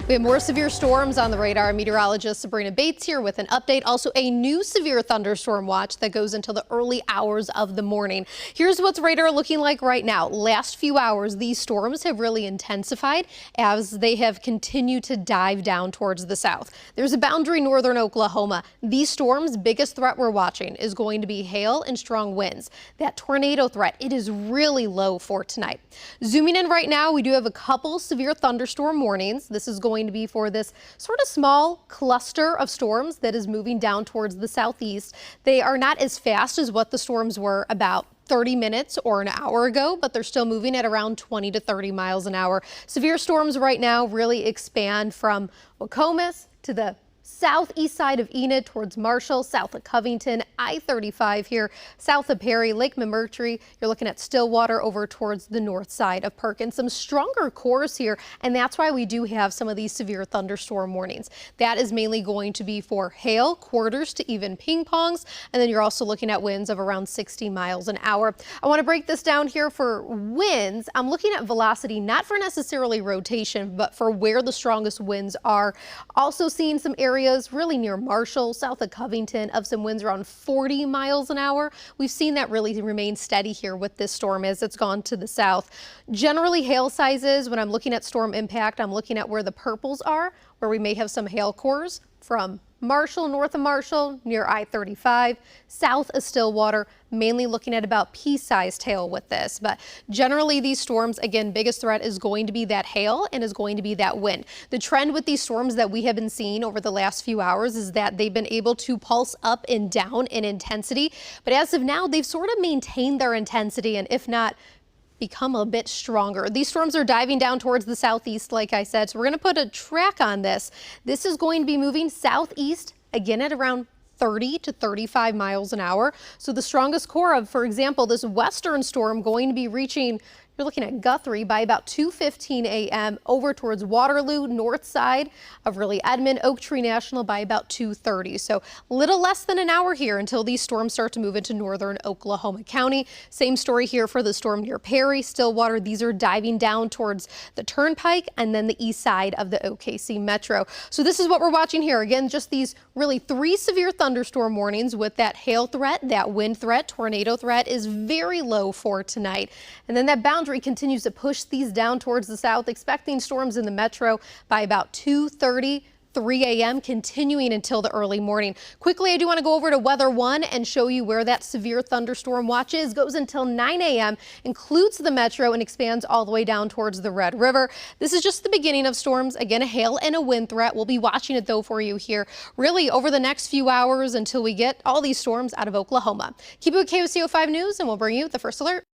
We have more severe storms on the radar. Meteorologist Sabrina Bates here with an update. Also, a new severe thunderstorm watch that goes until the early hours of the morning. Here's what's radar looking like right now. Last few hours, these storms have really intensified as they have continued to dive down towards the south. There's a boundary northern Oklahoma. These storms' biggest threat we're watching is going to be hail and strong winds. That tornado threat, it is really low for tonight. Zooming in right now, we do have a couple severe thunderstorm warnings. This is going to be for this sort of small cluster of storms that is moving down towards the southeast. They are not as fast as what the storms were about 30 minutes or an hour ago, but they're still moving at around 20 to 30 miles an hour. Severe storms right now really expand from Nokomis to the southeast side of Enid towards Marshall, south of Covington, I-35 here, south of Perry, Lake McMurtry. You're looking at Stillwater over towards the north side of Perkins. Some stronger cores here, and that's why we do have some of these severe thunderstorm warnings. That is mainly going to be for hail, quarters to even ping pongs, and then you're also looking at winds of around 60 miles an hour. I want to break this down here for winds. I'm looking at velocity, not for necessarily rotation, but for where the strongest winds are. Also seeing some areas really near Marshall, south of Covington, of some winds around 40 miles an hour. We've seen that really remain steady here with this storm as it's gone to the south. Generally, hail sizes, when I'm looking at storm impact, I'm looking at where the purples are, where we may have some hail cores from Marshall, north of Marshall, near I-35, south of Stillwater, mainly looking at about pea-sized hail with this. But generally these storms, again, biggest threat is going to be that hail and is going to be that wind. The trend with these storms that we have been seeing over the last few hours is that they've been able to pulse up and down in intensity. But as of now, they've sort of maintained their intensity, and if not, become a bit stronger. These storms are diving down towards the southeast, like I said, so we're going to put a track on this. This is going to be moving southeast again at around 30 to 35 miles an hour. So the strongest core of, for example, this western storm going to be reaching, you're looking at Guthrie by about 2:15 a.m. over towards Waterloo, north side of really Edmond, Oak Tree National by about 2:30. So a little less than an hour here until these storms start to move into northern Oklahoma County. Same story here for the storm near Perry, Stillwater. These are diving down towards the Turnpike and then the east side of the OKC Metro. So this is what we're watching here. Again, just these really 3 severe thunderstorm warnings with that hail threat, that wind threat, tornado threat is very low for tonight. And then that boundary continues to push these down towards the south, expecting storms in the metro by about 2:30. 3 a.m. continuing until the early morning. Quickly, I do want to go over to Weather One and show you where that severe thunderstorm watch is. Goes until 9 a.m., includes the metro, and expands all the way down towards the Red River. This is just the beginning of storms. Again, a hail and a wind threat. We'll be watching it, though, for you here really over the next few hours until we get all these storms out of Oklahoma. Keep it with KOCO 5 News, and we'll bring you the first alert.